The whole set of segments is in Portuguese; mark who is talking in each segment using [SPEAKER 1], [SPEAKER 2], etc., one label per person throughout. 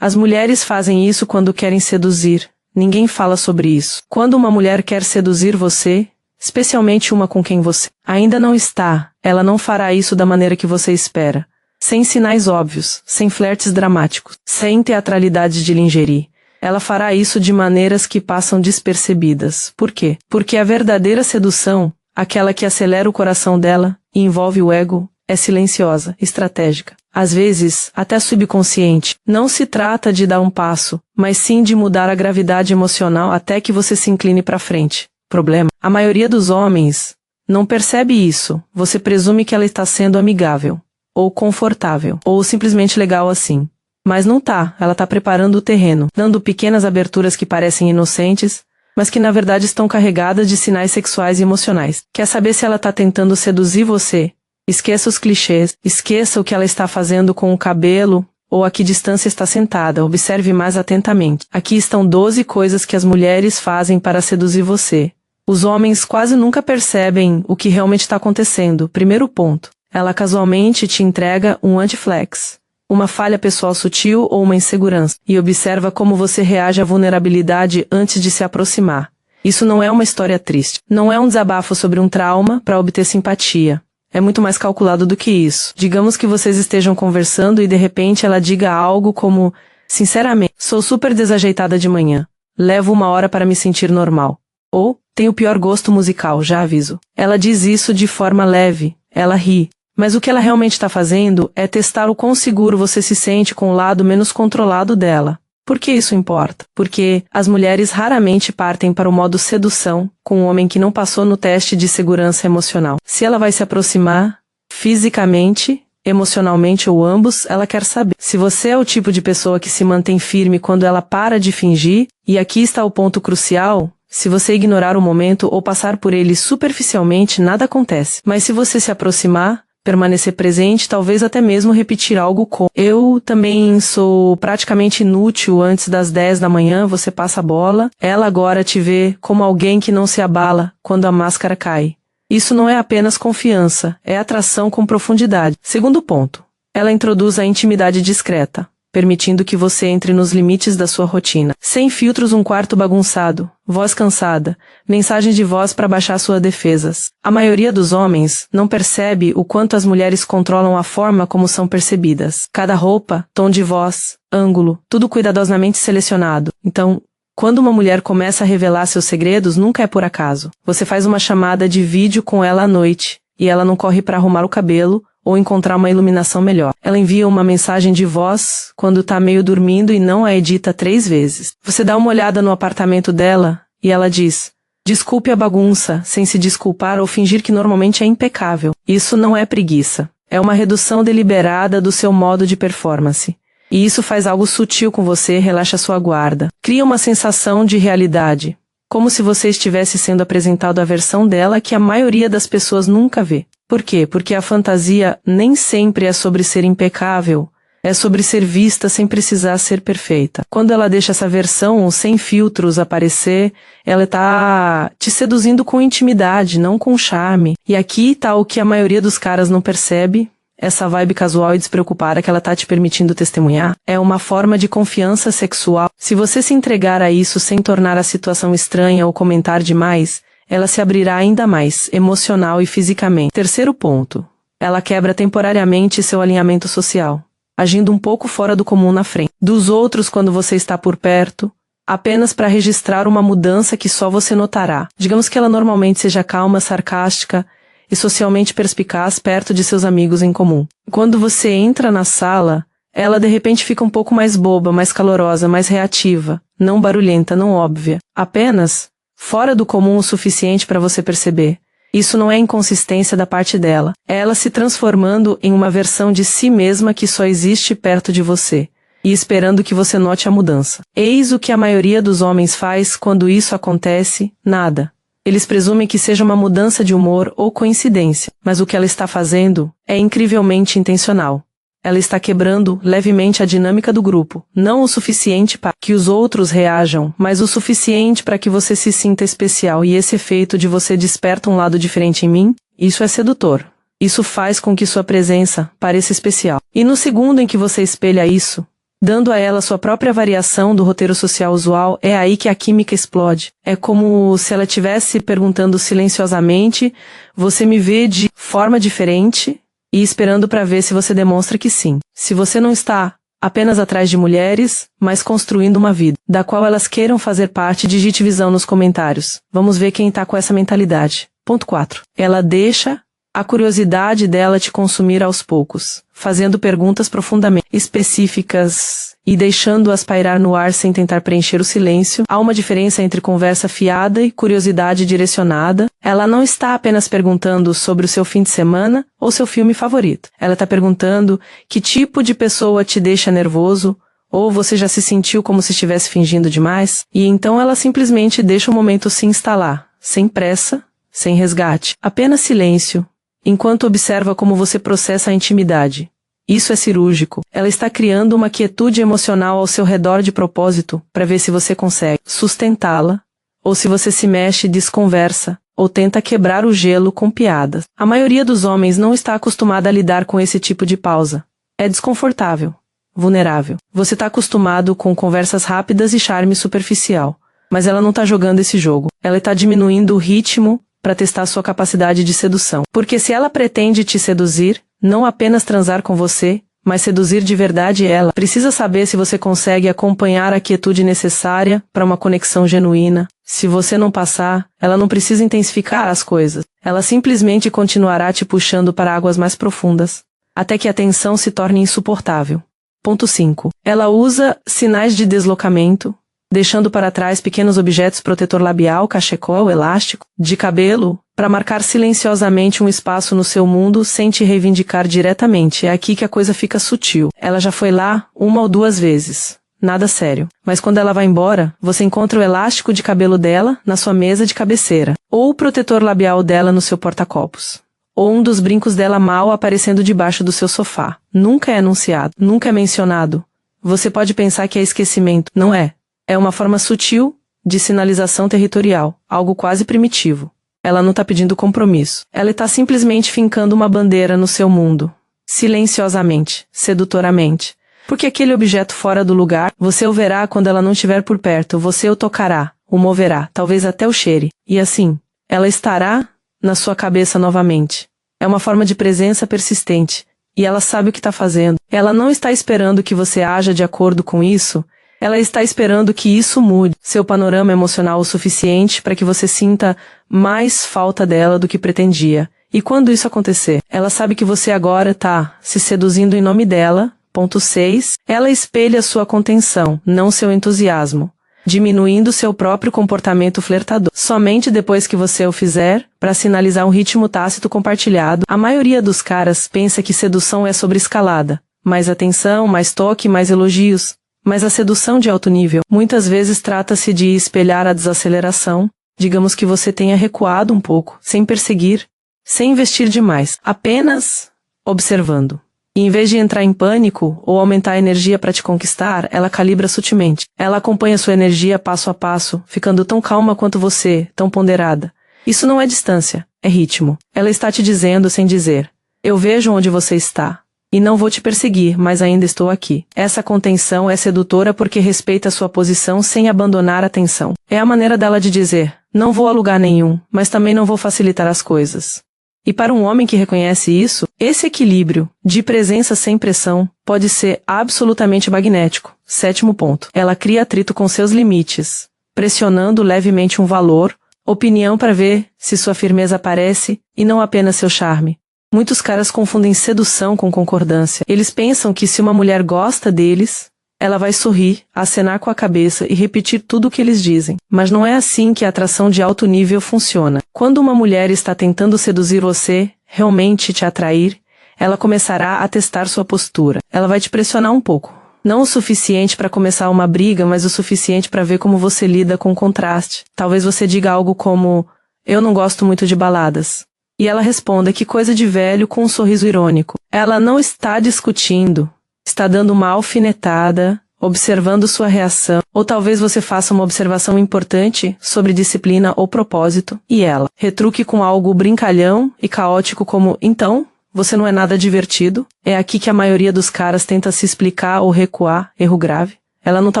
[SPEAKER 1] As mulheres fazem isso quando querem seduzir. Ninguém fala sobre isso. Quando uma mulher quer seduzir você, especialmente uma com quem você ainda não está, ela não fará isso da maneira que você espera. Sem sinais óbvios, sem flertes dramáticos, sem teatralidade de lingerie. Ela fará isso de maneiras que passam despercebidas. Por quê? Porque a verdadeira sedução, aquela que acelera o coração dela e envolve o ego, é silenciosa, estratégica. Às vezes, até subconsciente. Não se trata de dar um passo, mas sim de mudar a gravidade emocional até que você se incline para frente. Problema: a maioria dos homens não percebe isso. Você presume que ela está sendo amigável, ou confortável, ou simplesmente legal assim. Mas não tá, ela tá preparando o terreno, dando pequenas aberturas que parecem inocentes, mas que na verdade estão carregadas de sinais sexuais e emocionais. Quer saber se ela tá tentando seduzir você? Esqueça os clichês, esqueça o que ela está fazendo com o cabelo, ou a que distância está sentada, observe mais atentamente. Aqui estão 12 coisas que as mulheres fazem para seduzir você. Os homens quase nunca percebem o que realmente está acontecendo. Primeiro ponto: ela casualmente te entrega um anti-flex, uma falha pessoal sutil ou uma insegurança, e observa como você reage à vulnerabilidade antes de se aproximar. Isso não é uma história triste. Não é um desabafo sobre um trauma para obter simpatia. É muito mais calculado do que isso. Digamos que vocês estejam conversando e de repente ela diga algo como: sinceramente, sou super desajeitada de manhã. Levo 1 hora para me sentir normal. Ou, tenho o pior gosto musical, já aviso. Ela diz isso de forma leve. Ela ri. Mas o que ela realmente está fazendo é testar o quão seguro você se sente com o lado menos controlado dela. Por que isso importa? Porque as mulheres raramente partem para o modo sedução com um homem que não passou no teste de segurança emocional. Se ela vai se aproximar, fisicamente, emocionalmente ou ambos, ela quer saber. Se você é o tipo de pessoa que se mantém firme quando ela para de fingir, e aqui está o ponto crucial: se você ignorar o momento ou passar por ele superficialmente, nada acontece. Mas se você se aproximar, permanecer presente, talvez até mesmo repetir algo como: eu também sou praticamente inútil antes das 10 da manhã, você passa a bola. Ela agora te vê como alguém que não se abala quando a máscara cai. Isso não é apenas confiança, é atração com profundidade. Segundo ponto: ela introduz a intimidade discreta, permitindo que você entre nos limites da sua rotina. Sem filtros, um quarto bagunçado, voz cansada, mensagens de voz para baixar suas defesas. A maioria dos homens não percebe o quanto as mulheres controlam a forma como são percebidas. Cada roupa, tom de voz, ângulo, tudo cuidadosamente selecionado. Então, quando uma mulher começa a revelar seus segredos, nunca é por acaso. Você faz uma chamada de vídeo com ela à noite, e ela não corre para arrumar o cabelo ou encontrar uma iluminação melhor. Ela envia uma mensagem de voz quando tá meio dormindo e não a edita 3 vezes. Você dá uma olhada no apartamento dela e ela diz: desculpe a bagunça, sem se desculpar ou fingir que normalmente é impecável. Isso não é preguiça. É uma redução deliberada do seu modo de performance. E isso faz algo sutil com você, relaxa sua guarda. Cria uma sensação de realidade, como se você estivesse sendo apresentado à versão dela que a maioria das pessoas nunca vê. Por quê? Porque a fantasia nem sempre é sobre ser impecável, é sobre ser vista sem precisar ser perfeita. Quando ela deixa essa versão sem filtros aparecer, ela está te seduzindo com intimidade, não com charme. E aqui está o que a maioria dos caras não percebe: essa vibe casual e despreocupada que ela está te permitindo testemunhar é uma forma de confiança sexual. Se você se entregar a isso sem tornar a situação estranha ou comentar demais, ela se abrirá ainda mais, emocional e fisicamente. Terceiro ponto: ela quebra temporariamente seu alinhamento social, agindo um pouco fora do comum na frente dos outros quando você está por perto, apenas para registrar uma mudança que só você notará. Digamos que ela normalmente seja calma, sarcástica e socialmente perspicaz perto de seus amigos em comum. Quando você entra na sala, ela de repente fica um pouco mais boba, mais calorosa, mais reativa, não barulhenta, não óbvia, apenas fora do comum o suficiente para você perceber. Isso não é inconsistência da parte dela. É ela se transformando em uma versão de si mesma que só existe perto de você, e esperando que você note a mudança. Eis o que a maioria dos homens faz quando isso acontece: nada. Eles presumem que seja uma mudança de humor ou coincidência, mas o que ela está fazendo é incrivelmente intencional. Ela está quebrando levemente a dinâmica do grupo, não o suficiente para que os outros reajam, mas o suficiente para que você se sinta especial, e esse efeito de você desperta um lado diferente em mim, isso é sedutor. Isso faz com que sua presença pareça especial. E no segundo em que você espelha isso, dando a ela sua própria variação do roteiro social usual. É aí que a química explode. É como se ela estivesse perguntando silenciosamente: você me vê de forma diferente? E esperando para ver se você demonstra que sim. Se você não está apenas atrás de mulheres, mas construindo uma vida, da qual elas queiram fazer parte. Digite visão nos comentários. Vamos ver quem tá com essa mentalidade. Ponto 4. Ela deixa a curiosidade dela te consumir aos poucos, fazendo perguntas profundamente específicas e deixando-as pairar no ar sem tentar preencher o silêncio. Há uma diferença entre conversa fiada e curiosidade direcionada. Ela não está apenas perguntando sobre o seu fim de semana ou seu filme favorito. Ela está perguntando que tipo de pessoa te deixa nervoso, ou você já se sentiu como se estivesse fingindo demais, e então ela simplesmente deixa o momento se instalar, sem pressa, sem resgate, apenas silêncio, enquanto observa como você processa a intimidade. Isso é cirúrgico. Ela está criando uma quietude emocional ao seu redor de propósito, para ver se você consegue sustentá-la, ou se você se mexe e desconversa, ou tenta quebrar o gelo com piadas. A maioria dos homens não está acostumada a lidar com esse tipo de pausa. É desconfortável, vulnerável. Você está acostumado com conversas rápidas e charme superficial, mas ela não está jogando esse jogo. Ela está diminuindo o ritmo para testar sua capacidade de sedução. Porque se ela pretende te seduzir, não apenas transar com você, mas seduzir de verdade, ela precisa saber se você consegue acompanhar a quietude necessária para uma conexão genuína. Se você não passar, ela não precisa intensificar as coisas. Ela simplesmente continuará te puxando para águas mais profundas, até que a tensão se torne insuportável. Ponto 5. Ela usa sinais de deslocamento, deixando para trás pequenos objetos: protetor labial, cachecol, elástico, de cabelo, para marcar silenciosamente um espaço no seu mundo sem te reivindicar diretamente. É aqui que a coisa fica sutil. Ela já foi lá 1 ou 2 vezes. Nada sério. Mas quando ela vai embora, você encontra o elástico de cabelo dela na sua mesa de cabeceira, ou o protetor labial dela no seu porta-copos, ou um dos brincos dela mal aparecendo debaixo do seu sofá. Nunca é anunciado, nunca é mencionado. Você pode pensar que é esquecimento. Não é. É uma forma sutil de sinalização territorial, algo quase primitivo. Ela não está pedindo compromisso. Ela está simplesmente fincando uma bandeira no seu mundo. Silenciosamente, sedutoramente. Porque aquele objeto fora do lugar, você o verá quando ela não estiver por perto, você o tocará, o moverá, talvez até o cheire. E assim, ela estará na sua cabeça novamente. É uma forma de presença persistente. E ela sabe o que está fazendo. Ela não está esperando que você haja de acordo com isso. Ela está esperando que isso mude seu panorama emocional o suficiente para que você sinta mais falta dela do que pretendia. E quando isso acontecer, ela sabe que você agora está se seduzindo em nome dela. Ponto 6. Ela espelha sua contenção, não seu entusiasmo, diminuindo seu próprio comportamento flertador. Somente depois que você o fizer, para sinalizar um ritmo tácito compartilhado. A maioria dos caras pensa que sedução é sobre escalada. Mais atenção, mais toque, mais elogios. Mas a sedução de alto nível, muitas vezes trata-se de espelhar a desaceleração. Digamos que você tenha recuado um pouco, sem perseguir, sem investir demais, apenas observando. E em vez de entrar em pânico ou aumentar a energia para te conquistar, ela calibra sutilmente. Ela acompanha sua energia passo a passo, ficando tão calma quanto você, tão ponderada. Isso não é distância, é ritmo. Ela está te dizendo sem dizer: eu vejo onde você está. E não vou te perseguir, mas ainda estou aqui. Essa contenção é sedutora porque respeita sua posição sem abandonar a tensão. É a maneira dela de dizer: não vou a lugar nenhum, mas também não vou facilitar as coisas. E para um homem que reconhece isso, esse equilíbrio de presença sem pressão pode ser absolutamente magnético. 7º ponto. Ela cria atrito com seus limites, pressionando levemente um valor, opinião para ver se sua firmeza aparece, e não apenas seu charme. Muitos caras confundem sedução com concordância. Eles pensam que se uma mulher gosta deles, ela vai sorrir, acenar com a cabeça e repetir tudo o que eles dizem. Mas não é assim que a atração de alto nível funciona. Quando uma mulher está tentando seduzir você, realmente te atrair, ela começará a testar sua postura. Ela vai te pressionar um pouco. Não o suficiente para começar uma briga, mas o suficiente para ver como você lida com o contraste. Talvez você diga algo como: eu não gosto muito de baladas. E ela responda: que coisa de velho, com um sorriso irônico. Ela não está discutindo. Está dando uma alfinetada, observando sua reação. Ou talvez você faça uma observação importante sobre disciplina ou propósito, e ela retruque com algo brincalhão e caótico como: então, você não é nada divertido? É aqui que a maioria dos caras tenta se explicar ou recuar, erro grave. Ela não tá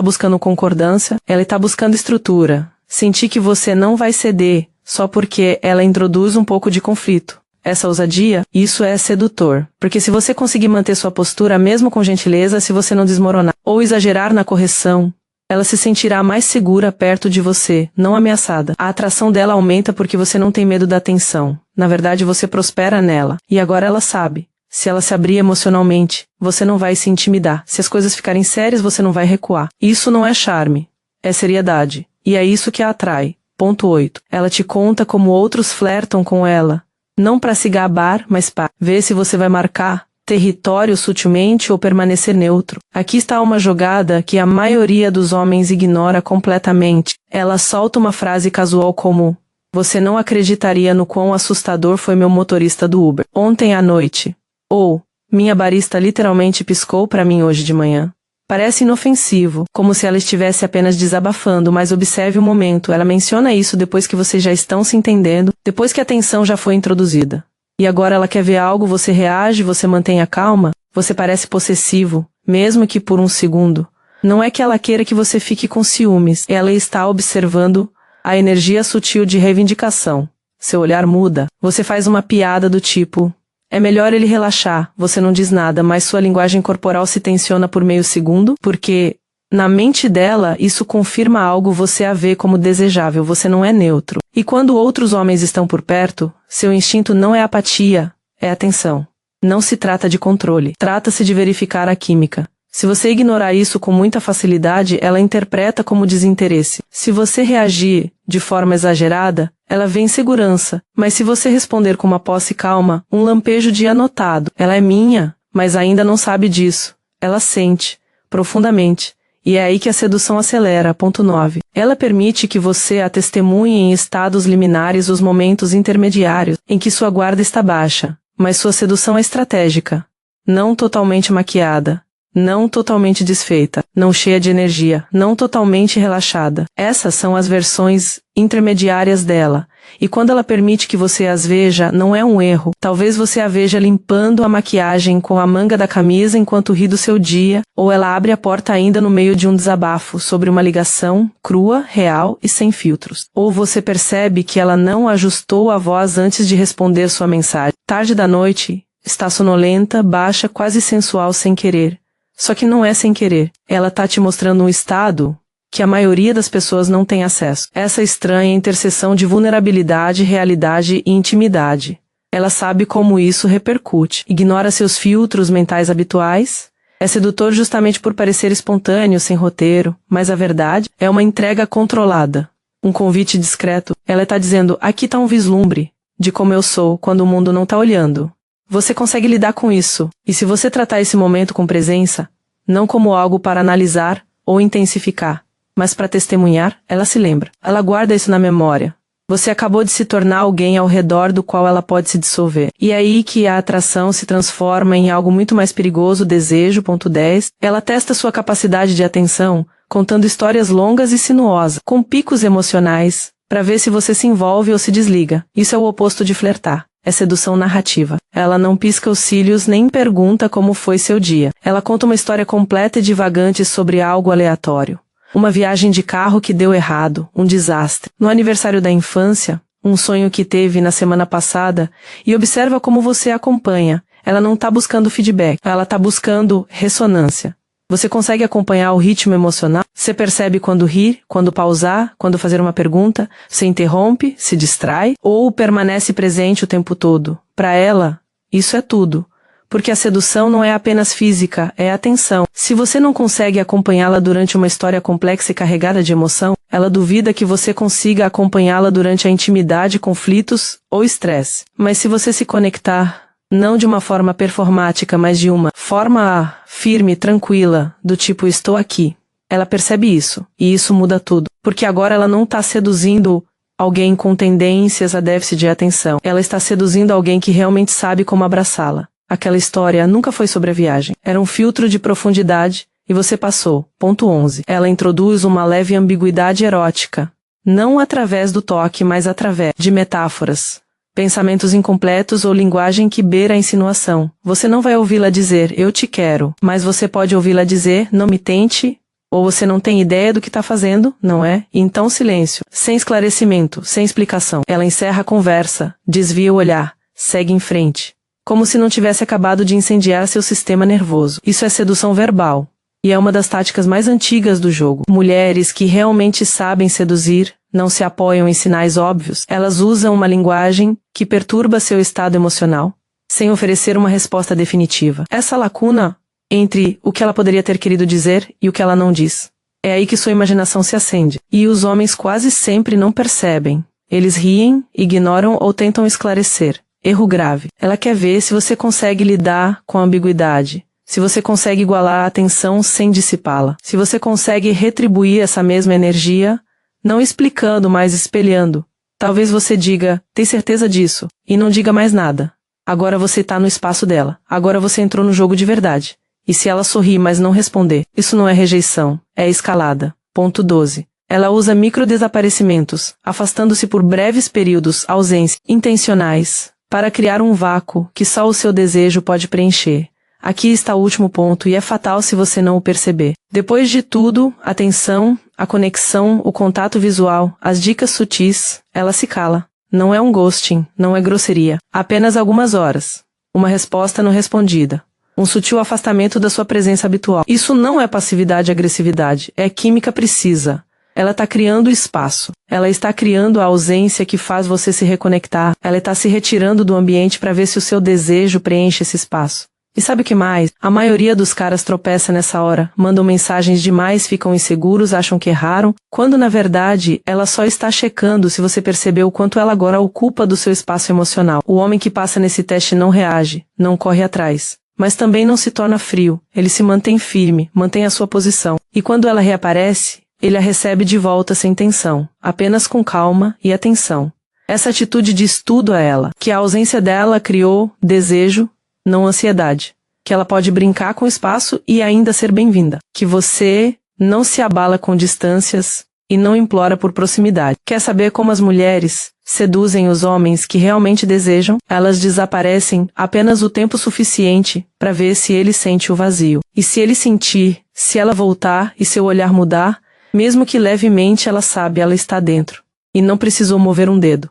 [SPEAKER 1] buscando concordância, ela tá buscando estrutura. Sentir que você não vai ceder, só porque ela introduz um pouco de conflito. Essa ousadia, isso é sedutor. Porque se você conseguir manter sua postura mesmo com gentileza, se você não desmoronar ou exagerar na correção, ela se sentirá mais segura perto de você, não ameaçada. A atração dela aumenta porque você não tem medo da atenção. Na verdade, você prospera nela. E agora ela sabe. Se ela se abrir emocionalmente, você não vai se intimidar. Se as coisas ficarem sérias, você não vai recuar. Isso não é charme. É seriedade. E é isso que a atrai. Ponto 8. Ela te conta como outros flertam com ela. Não para se gabar, mas para ver se você vai marcar território sutilmente ou permanecer neutro. Aqui está uma jogada que a maioria dos homens ignora completamente. Ela solta uma frase casual como: você não acreditaria no quão assustador foi meu motorista do Uber ontem à noite. Ou, minha barista literalmente piscou para mim hoje de manhã. Parece inofensivo, como se ela estivesse apenas desabafando, mas observe o momento. Ela menciona isso depois que vocês já estão se entendendo, depois que a tensão já foi introduzida. E agora ela quer ver algo, você reage, você mantém a calma, você parece possessivo, mesmo que por um segundo. Não é que ela queira que você fique com ciúmes, ela está observando a energia sutil de reivindicação. Seu olhar muda, você faz uma piada do tipo: é melhor ele relaxar, você não diz nada, mas sua linguagem corporal se tensiona por meio segundo, porque, na mente dela, isso confirma algo, você a vê como desejável, você não é neutro. E quando outros homens estão por perto, seu instinto não é apatia, é atenção. Não se trata de controle, trata-se de verificar a química. Se você ignorar isso com muita facilidade, ela interpreta como desinteresse. Se você reagir de forma exagerada, ela vê insegurança. Mas se você responder com uma posse calma, um lampejo de anotado, ela é minha, mas ainda não sabe disso. Ela sente, profundamente. E é aí que a sedução acelera. Ponto 9. Ela permite que você a testemunhe em estados liminares os momentos intermediários, em que sua guarda está baixa. Mas sua sedução é estratégica. Não totalmente maquiada. Não totalmente desfeita, não cheia de energia, não totalmente relaxada. Essas são as versões intermediárias dela. E quando ela permite que você as veja, não é um erro. Talvez você a veja limpando a maquiagem com a manga da camisa enquanto ri do seu dia, ou ela abre a porta ainda no meio de um desabafo sobre uma ligação crua, real e sem filtros. Ou você percebe que ela não ajustou a voz antes de responder sua mensagem. Tarde da noite, está sonolenta, baixa, quase sensual sem querer. Só que não é sem querer. Ela tá te mostrando um estado que a maioria das pessoas não tem acesso. Essa estranha interseção de vulnerabilidade, realidade e intimidade. Ela sabe como isso repercute. Ignora seus filtros mentais habituais. É sedutor justamente por parecer espontâneo, sem roteiro. Mas a verdade é uma entrega controlada. Um convite discreto. Ela tá dizendo: aqui tá um vislumbre de como eu sou quando o mundo não tá olhando. Você consegue lidar com isso, e se você tratar esse momento com presença, não como algo para analisar ou intensificar, mas para testemunhar, ela se lembra. Ela guarda isso na memória. Você acabou de se tornar alguém ao redor do qual ela pode se dissolver. E é aí que a atração se transforma em algo muito mais perigoso, desejo. Ponto 10. Ela testa sua capacidade de atenção, contando histórias longas e sinuosas, com picos emocionais, para ver se você se envolve ou se desliga. Isso é o oposto de flertar. É sedução narrativa. Ela não pisca os cílios nem pergunta como foi seu dia. Ela conta uma história completa e divagante sobre algo aleatório. Uma viagem de carro que deu errado, um desastre. No aniversário da infância, um sonho que teve na semana passada, e observa como você acompanha. Ela não está buscando feedback, ela está buscando ressonância. Você consegue acompanhar o ritmo emocional? Você percebe quando rir, quando pausar, quando fazer uma pergunta? Você interrompe, se distrai ou permanece presente o tempo todo? Para ela, isso é tudo. Porque a sedução não é apenas física, é atenção. Se você não consegue acompanhá-la durante uma história complexa e carregada de emoção, ela duvida que você consiga acompanhá-la durante a intimidade, conflitos ou estresse. Mas se você se conectar, não de uma forma performática, mas de uma forma firme, tranquila, do tipo estou aqui. Ela percebe isso, e isso muda tudo. Porque agora ela não está seduzindo alguém com tendências a déficit de atenção. Ela está seduzindo alguém que realmente sabe como abraçá-la. Aquela história nunca foi sobre a viagem. Era um filtro de profundidade, e você passou. Ponto 11. Ela introduz uma leve ambiguidade erótica. Não através do toque, mas através de metáforas. Pensamentos incompletos ou linguagem que beira a insinuação. Você não vai ouvi-la dizer, eu te quero, mas você pode ouvi-la dizer, não me tente, ou você não tem ideia do que está fazendo, não é? E então silêncio, sem esclarecimento, sem explicação. Ela encerra a conversa, desvia o olhar, segue em frente, como se não tivesse acabado de incendiar seu sistema nervoso. Isso é sedução verbal. E é uma das táticas mais antigas do jogo. Mulheres que realmente sabem seduzir, não se apoiam em sinais óbvios, elas usam uma linguagem que perturba seu estado emocional, sem oferecer uma resposta definitiva. Essa lacuna entre o que ela poderia ter querido dizer e o que ela não diz. É aí que sua imaginação se acende. E os homens quase sempre não percebem. Eles riem, ignoram ou tentam esclarecer. Erro grave. Ela quer ver se você consegue lidar com a ambiguidade. Se você consegue igualar a atenção sem dissipá-la. Se você consegue retribuir essa mesma energia, não explicando, mas espelhando. Talvez você diga, tem certeza disso, e não diga mais nada. Agora você está no espaço dela. Agora você entrou no jogo de verdade. E se ela sorrir, mas não responder, isso não é rejeição, é escalada. Ponto 12. Ela usa microdesaparecimentos, afastando-se por breves períodos, ausências intencionais, para criar um vácuo que só o seu desejo pode preencher. Aqui está o último ponto e é fatal se você não o perceber. Depois de tudo, a atenção, a conexão, o contato visual, as dicas sutis, ela se cala. Não é um ghosting, não é grosseria. Apenas algumas horas. Uma resposta não respondida. Um sutil afastamento da sua presença habitual. Isso não é passividade e agressividade, é química precisa. Ela está criando espaço. Ela está criando a ausência que faz você se reconectar. Ela está se retirando do ambiente para ver se o seu desejo preenche esse espaço. E sabe o que mais? A maioria dos caras tropeça nessa hora, mandam mensagens demais, ficam inseguros, acham que erraram, quando na verdade ela só está checando se você percebeu o quanto ela agora ocupa do seu espaço emocional. O homem que passa nesse teste não reage, não corre atrás, mas também não se torna frio, ele se mantém firme, mantém a sua posição. E quando ela reaparece, ele a recebe de volta sem tensão, apenas com calma e atenção. Essa atitude diz tudo a ela, que a ausência dela criou desejo, não ansiedade, que ela pode brincar com o espaço e ainda ser bem-vinda, que você não se abala com distâncias e não implora por proximidade. Quer saber como as mulheres seduzem os homens que realmente desejam? Elas desaparecem apenas o tempo suficiente para ver se ele sente o vazio. E se ele sentir, se ela voltar e seu olhar mudar, mesmo que levemente ela sabe, ela está dentro. E não precisou mover um dedo.